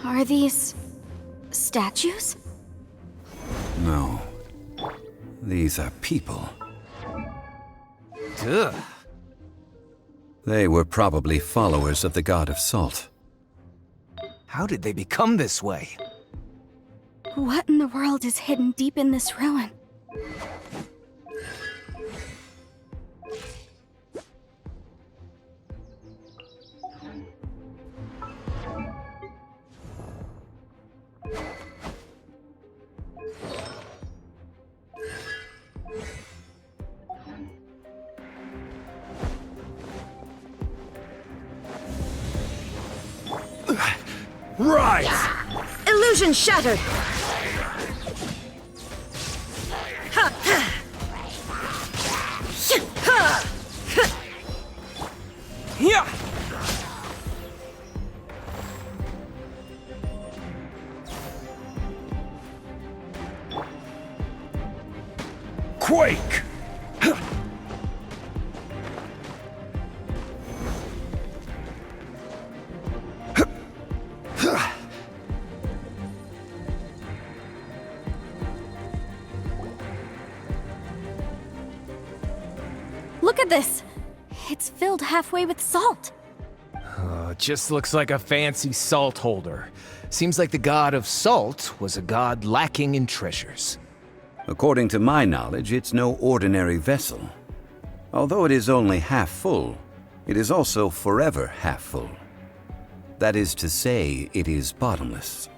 Are these statues? No. These are people. Ugh. They were probably followers of the god of salt. How did they become this way? What in the world is hidden deep in this ruin? Rise! Illusion shattered! Yeah! Quake! Look at this! It's filled halfway with salt. It just looks like a fancy salt holder. Seems like the god of salt was a god lacking in treasures. According to my knowledge, it's no ordinary vessel. Although it is only half full, it is also forever half full. That is to say, it is bottomless.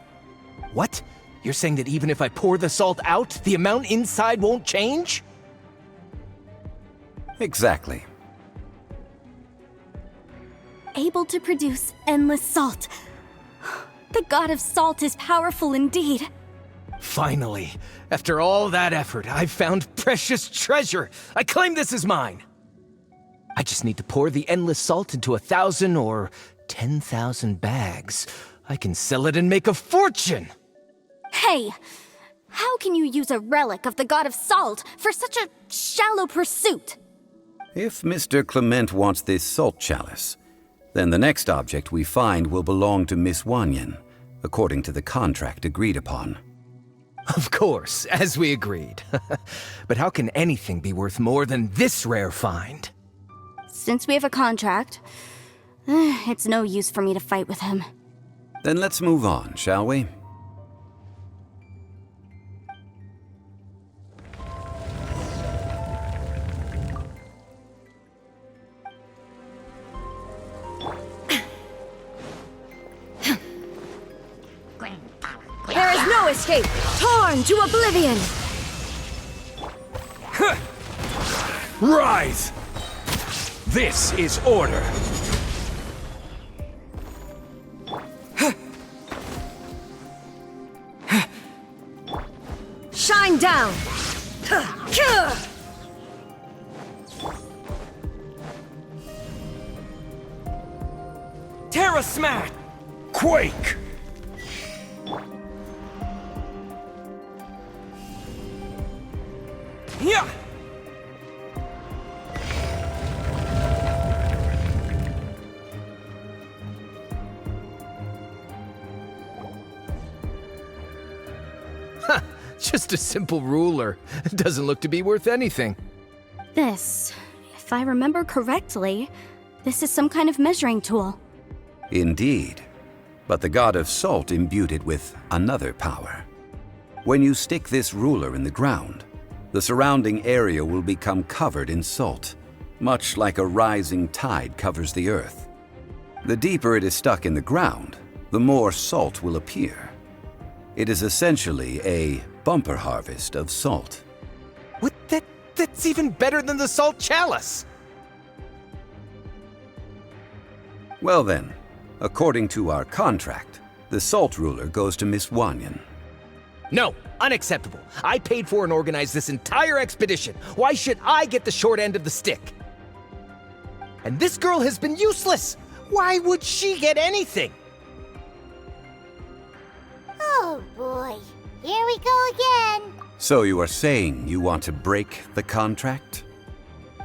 What? You're saying that even if I pour the salt out, the amount inside won't change? Exactly. Able to produce endless salt. The god of salt is powerful indeed. Finally, after all that effort, I've found precious treasure. I claim this as mine. I just need to pour the endless salt into 1,000 or 10,000 bags. I can sell it and make a fortune. Hey, how can you use a relic of the god of salt for such a shallow pursuit? If Mr. Clement wants this salt chalice, then the next object we find will belong to Miss Wanyan, according to the contract agreed upon. Of course, as we agreed. But how can anything be worth more than this rare find? Since we have a contract, it's no use for me to fight with him. Then let's move on, shall we? There is no escape! Torn to oblivion! Rise! This is order. Shine down! Terra Smash! Quake! Yeah! Huh, just a simple ruler. It doesn't look to be worth anything. This, if I remember correctly, this is some kind of measuring tool. Indeed. But the god of salt imbued it with another power. When you stick this ruler in the ground, the surrounding area will become covered in salt, much like a rising tide covers the earth. The deeper it is stuck in the ground, the more salt will appear. It is essentially a bumper harvest of salt. What? That's even better than the salt chalice! Well then, according to our contract, the salt ruler goes to Miss Wanyan. No, unacceptable. I paid for and organized this entire expedition. Why should I get the short end of the stick? And this girl has been useless. Why would she get anything? Oh boy, here we go again. So you are saying you want to break the contract?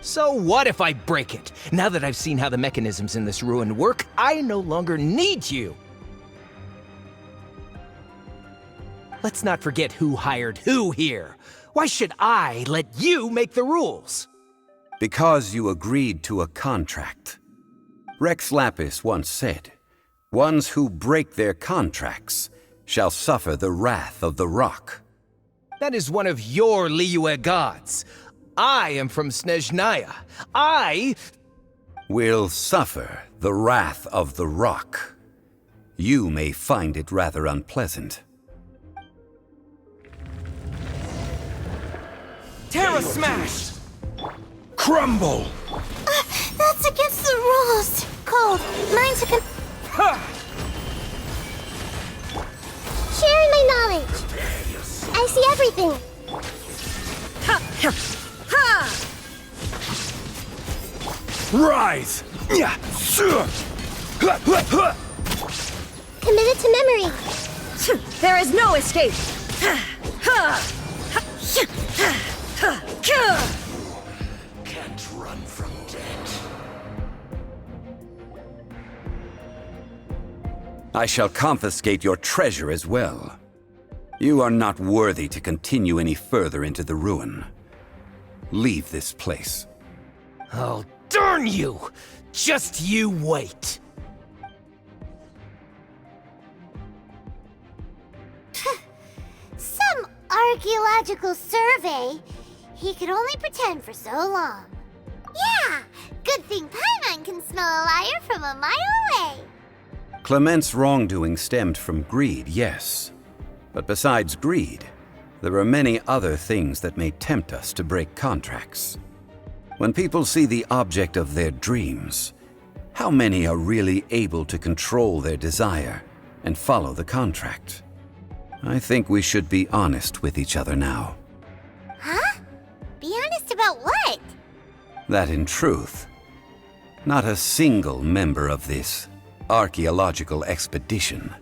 So what if I break it? Now that I've seen how the mechanisms in this ruin work, I no longer need you. Let's not forget who hired who here. Why should I let you make the rules? Because you agreed to a contract. Rex Lapis once said, "Ones who break their contracts shall suffer the wrath of the rock." That is one of your Liyue gods. I am from Snezhnaya. I Will suffer the wrath of the rock. You may find it rather unpleasant. Terra Smash! Crumble! That's against the rules. Cold. Mine's a sharing my knowledge. I see everything. Rise! Committed to memory. There is no escape! Can't run from death. I shall confiscate your treasure as well. You are not worthy to continue any further into the ruin. Leave this place. Oh, darn you! Just you wait. Some archaeological survey. He could only pretend for so long. Yeah, good thing Paimon can smell a liar from a mile away. Clement's wrongdoing stemmed from greed, yes. But besides greed, there are many other things that may tempt us to break contracts. When people see the object of their dreams, how many are really able to control their desire and follow the contract? I think we should be honest with each other now. Huh? Be honest about what? That in truth, not a single member of this archaeological expedition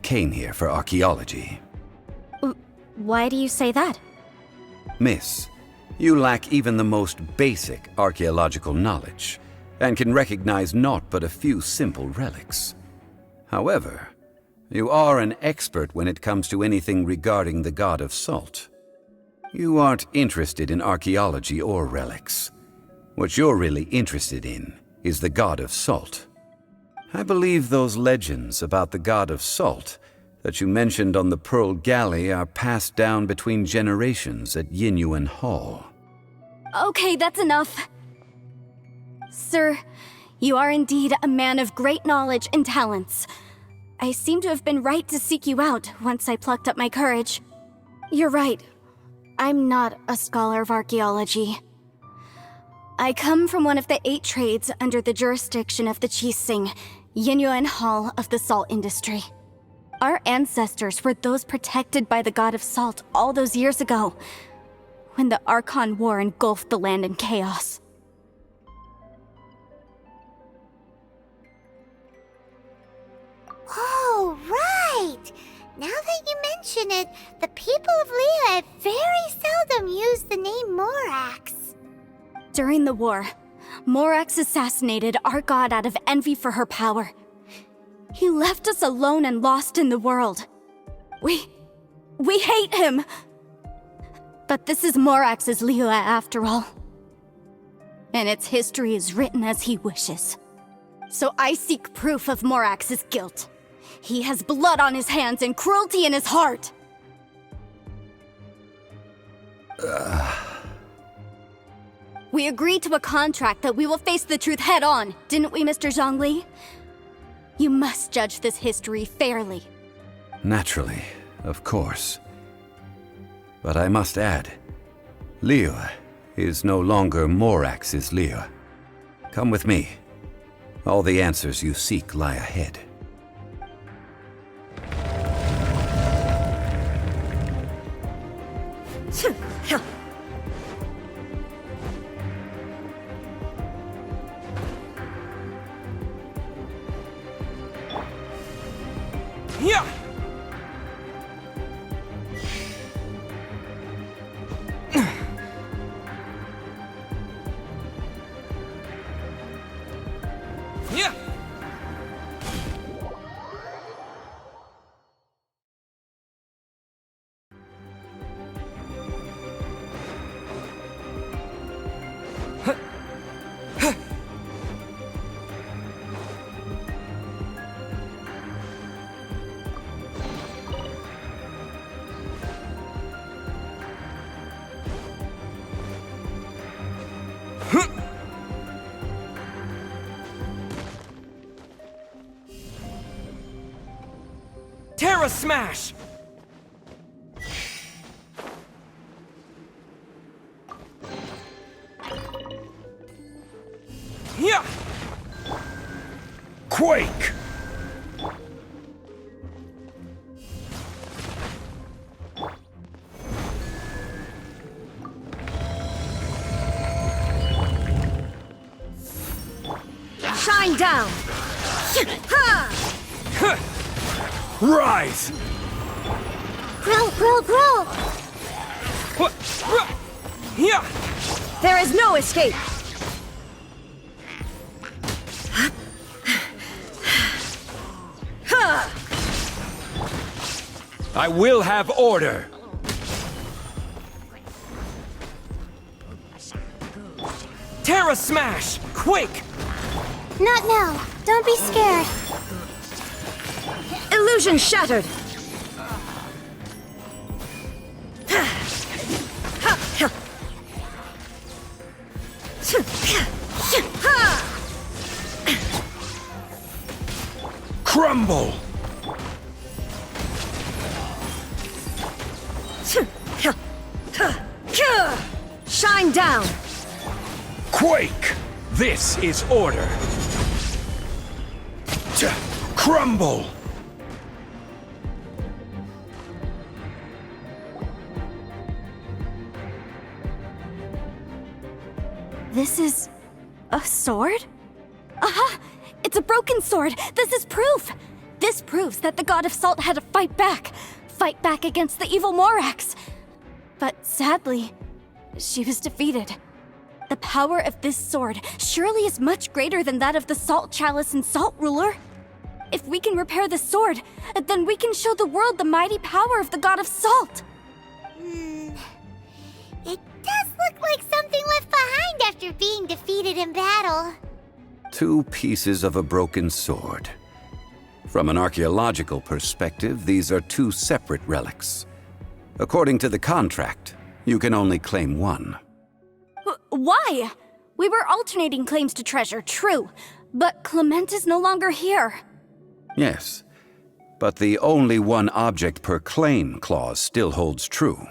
came here for archaeology. Why do you say that? Miss, you lack even the most basic archaeological knowledge and can recognize naught but a few simple relics. However, you are an expert when it comes to anything regarding the god of salt. You aren't interested in archaeology or relics. What you're really interested in is the god of salt. I believe those legends about the god of salt that you mentioned on the Pearl Galley are passed down between generations at Yinyuan Hall. Okay, that's enough. Sir, you are indeed a man of great knowledge and talents. I seem to have been right to seek you out once I plucked up my courage. You're right. I'm not a scholar of archaeology. I come from one of the 8 trades under the jurisdiction of the Chising, Yinyuan Hall of the salt industry. Our ancestors were those protected by the god of salt all those years ago, when the Archon War engulfed the land in chaos. Oh, right! Now that you mention it, the people of Liyue very seldom use the name Morax. During the war, Morax assassinated our god out of envy for her power. He left us alone and lost in the world. We hate him! But this is Morax's Liyue after all. And its history is written as he wishes. So I seek proof of Morax's guilt. He has blood on his hands and cruelty in his heart! We agreed to a contract that we will face the truth head on, didn't we, Mr. Zhongli? You must judge this history fairly. Naturally, of course. But I must add, Liyue is no longer Morax's Liyue. Come with me. All the answers you seek lie ahead. Yeah! Terra Smash! Yeah! Quake! Shine down! Ha! Rise! Grow, grow, grow! Yeah! There is no escape! I will have order! Terra Smash! Quake! Not now. Don't be scared. Illusion shattered! Crumble! Shine down! Quake! This is order! Crumble! This is a sword? Aha! It's a broken sword! This is proof! This proves that the God of Salt had to fight back against the evil Morax. But sadly, she was defeated. The power of this sword surely is much greater than that of the Salt Chalice and Salt Ruler. If we can repair the sword, then we can show the world the mighty power of the God of Salt. It does look like something left behind after being defeated in battle. 2 pieces of a broken sword. From an archaeological perspective, these are 2 separate relics. According to the contract, you can only claim one. Why? We were alternating claims to treasure, true, but Clement is no longer here. Yes, but the only one object per claim clause still holds true.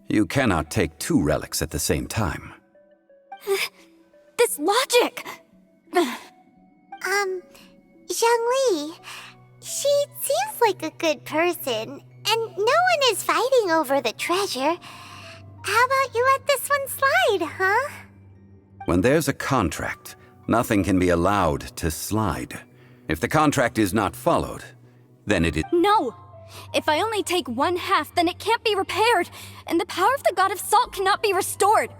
You cannot take 2 relics at the same time. This logic! Zhongli, she seems like a good person, and no one is fighting over the treasure. How about you let this one slide, huh? When there's a contract, nothing can be allowed to slide. If the contract is not followed, then it is— No! If I only take 1/2, then it can't be repaired, and the power of the God of Salt cannot be restored.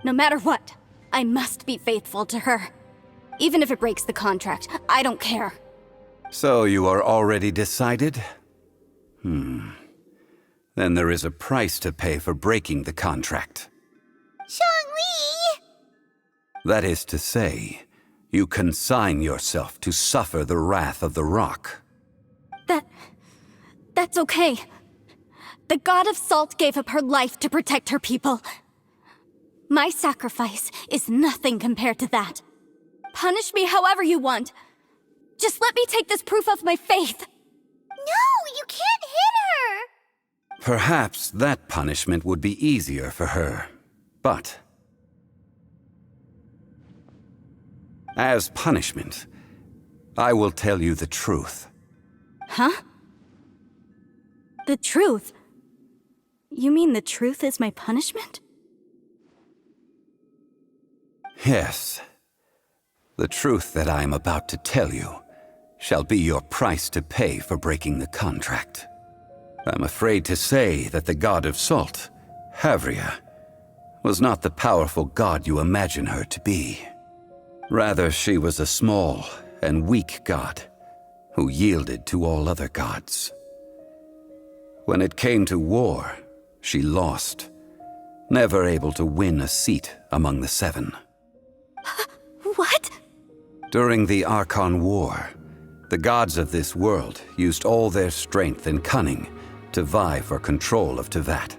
No matter what, I must be faithful to her. Even if it breaks the contract, I don't care. So you are already decided? Then there is a price to pay for breaking the contract. Zhongli! That is to say, you consign yourself to suffer the wrath of the rock. That's okay. The God of Salt gave up her life to protect her people. My sacrifice is nothing compared to that. Punish me however you want. Just let me take this proof of my faith. No, you can't hit her! Perhaps that punishment would be easier for her, but as punishment, I will tell you the truth. Huh? The truth? You mean the truth is my punishment? Yes. The truth that I am about to tell you shall be your price to pay for breaking the contract. I'm afraid to say that the God of Salt, Havria, was not the powerful god you imagine her to be. Rather, she was a small and weak god who yielded to all other gods. When it came to war, she lost, never able to win a seat among the 7. What? During the Archon War, the gods of this world used all their strength and cunning to vie for control of Tevat.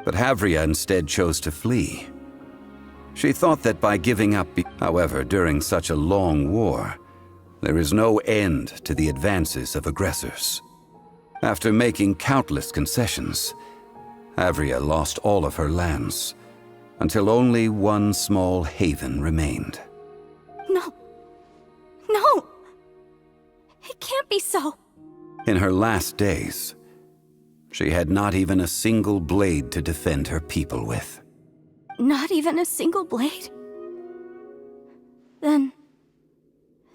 But Havria instead chose to flee. She thought that by giving up— However, during such a long war, there is no end to the advances of aggressors. After making countless concessions, Havria lost all of her lands, until only one small haven remained. No. No! It can't be so. In her last days, she had not even a single blade to defend her people with. Not even a single blade? Then,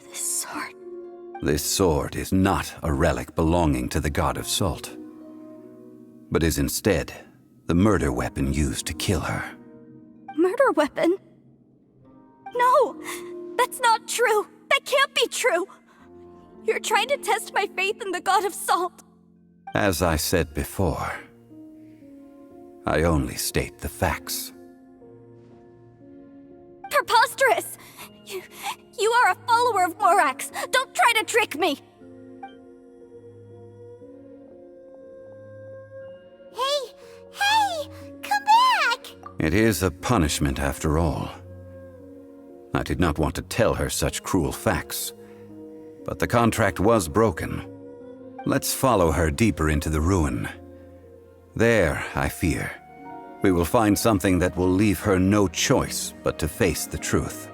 this sword... This sword is not a relic belonging to the god of salt, but is instead the murder weapon used to kill her. Murder weapon? No! That's not true! That can't be true! You're trying to test my faith in the god of salt! As I said before, I only state the facts. Preposterous! You are a follower of Morax! Don't try to trick me! Hey! Come back! It is a punishment after all. I did not want to tell her such cruel facts, but the contract was broken. Let's follow her deeper into the ruin. There, I fear, we will find something that will leave her no choice but to face the truth.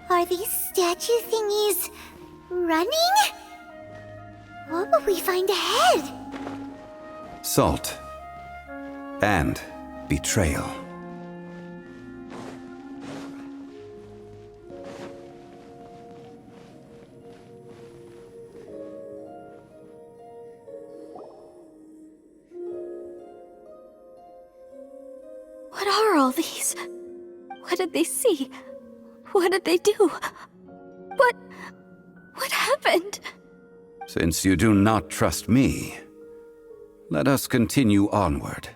Are these statue thingies running? What will we find ahead? Salt and betrayal. What are all these? What did they see? What did they do? What happened? Since you do not trust me, let us continue onward.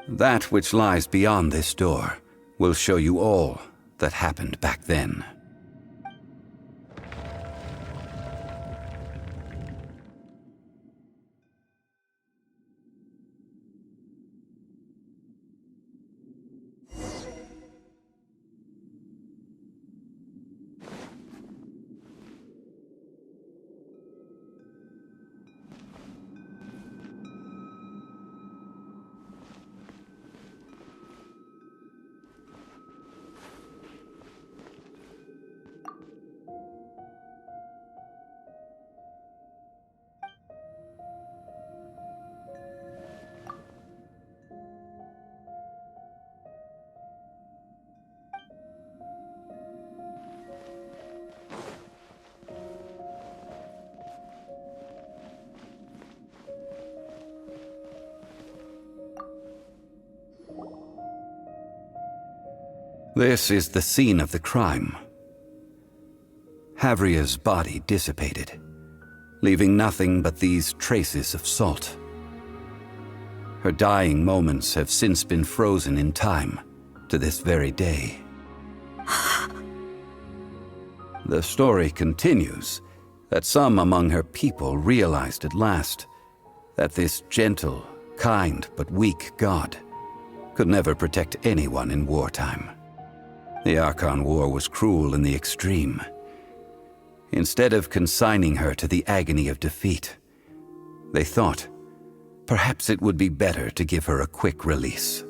That which lies beyond this door will show you all that happened back then. This is the scene of the crime. Havria's body dissipated, leaving nothing but these traces of salt. Her dying moments have since been frozen in time to this very day. The story continues that some among her people realized at last that this gentle, kind, but weak god could never protect anyone in wartime. The Archon War was cruel in the extreme. Instead of consigning her to the agony of defeat, they thought perhaps it would be better to give her a quick release.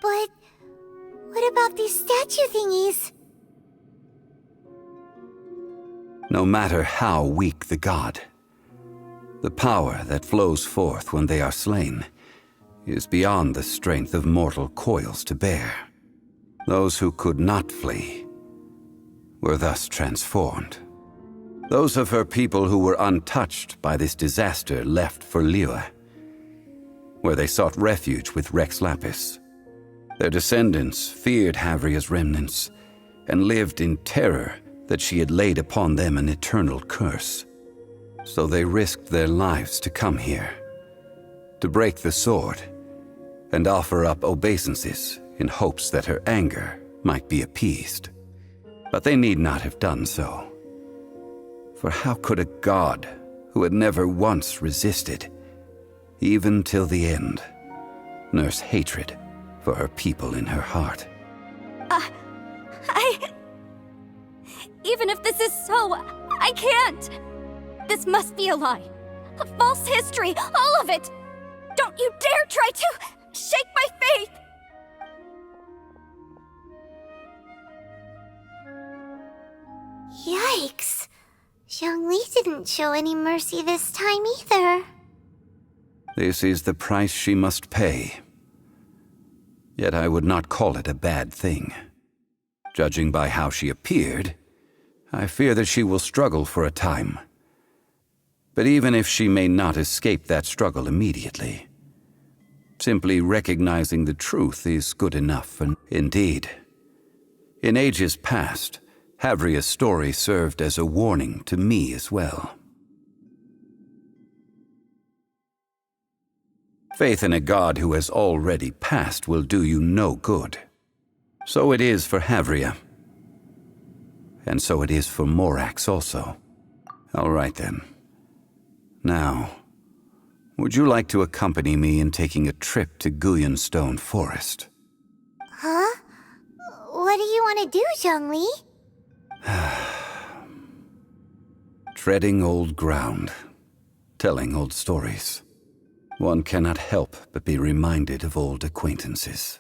But what about these statue thingies? No matter how weak the god, the power that flows forth when they are slain is beyond the strength of mortal coils to bear. Those who could not flee were thus transformed. Those of her people who were untouched by this disaster left for Liyue, where they sought refuge with Rex Lapis. Their descendants feared Havria's remnants and lived in terror that she had laid upon them an eternal curse. So they risked their lives to come here, to break the sword and offer up obeisances in hopes that her anger might be appeased. But they need not have done so. For how could a god who had never once resisted, even till the end, nurse hatred for her people in her heart. Even if this is so, I can't! This must be a lie. A false history, all of it! Don't you dare try to shake my faith! Yikes. Zhongli didn't show any mercy this time either. This is the price she must pay. Yet I would not call it a bad thing. Judging by how she appeared, I fear that she will struggle for a time. But even if she may not escape that struggle immediately, simply recognizing the truth is good enough. And indeed, in ages past, Havria's story served as a warning to me as well. Faith in a god who has already passed will do you no good. So it is for Havria. And so it is for Morax also. All right then. Now, would you like to accompany me in taking a trip to Guyonstone Forest? Huh? What do you want to do, Zhongli? Treading old ground, telling old stories. One cannot help but be reminded of old acquaintances.